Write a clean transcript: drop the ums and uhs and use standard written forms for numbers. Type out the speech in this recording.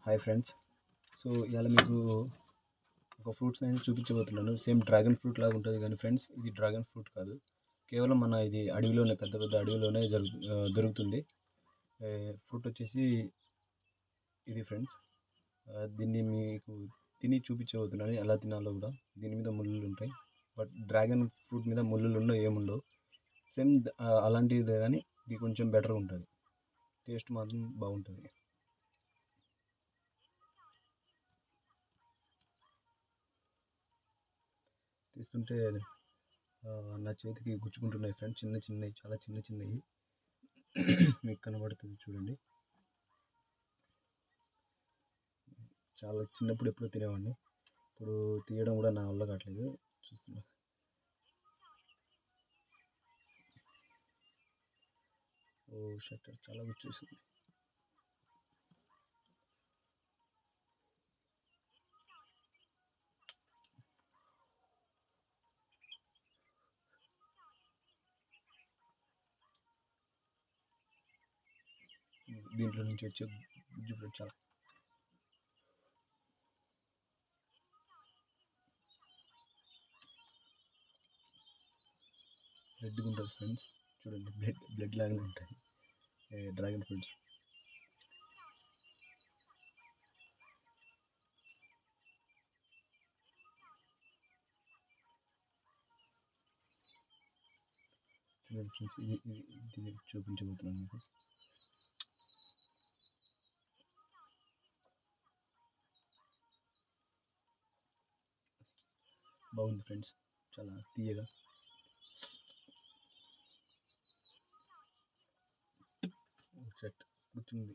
Hi friends. So ఇవాళ మీకు ఒక ఫ్రూట్స్ అనేది చూపించబోతున్నాను. సేమ్ డ్రాగన్ ఫ్రూట్ లాగా ఉంటుంది కానీ ఫ్రెండ్స్ ఇది డ్రాగన్ ఫ్రూట్ కాదు. కేవలం మన ఇది అడవిలోనే పెద్ద పెద్ద అడవిలోనే దొరుకుతుంది. ఫ్రూట్ వచ్చేసి ఇది ఫ్రెండ్స్. దీన్ని మీకు తిని చూపించబోతున్నాను ఎలా తినాలో కూడా. దీని మీద ముళ్ళులు ఉంటాయి, బట్ డ్రాగన్ ఫ్రూట్ మీద ముళ్ళులు ఉండవు, ఏముండవు. సేమ్ అలాంటిదే కానీ ఇది కొంచెం బెటర్గా ఉంటుంది. టేస్ట్ మాత్రం బాగుంటుంది. తీస్తుంటే నా చేతికి గుచ్చుకుంటున్నాయి ఫ్రెండ్స్. చిన్న చిన్నవి, చాలా చిన్న చిన్నవి మీకు కనబడుతుంది చూడండి. చాలా చిన్నప్పుడు ఎప్పుడో తినేవాడిని, ఇప్పుడు తీయడం కూడా నా వల్ల కావట్లేదు. చూస్తున్నా, ఓ షట్, చాలా గుచ్చేసింది. దీంట్లో నుంచి వచ్చే గుజ్జు ఫ్రెండ్స్ చాలా రెడ్గా ఉంటుంది ఫ్రెండ్స్. చూడండి, బ్లడ్ బ్లడ్ లాగానే ఉంటాయి డ్రాగన్ ఫ్రూట్స్. చూడండి ఫ్రెండ్స్, ఇది చూపించబోతున్నాను మీకు. బాగుంది ఫ్రెండ్స్, చాలా తీయగా. షట్ గుర్తుంది.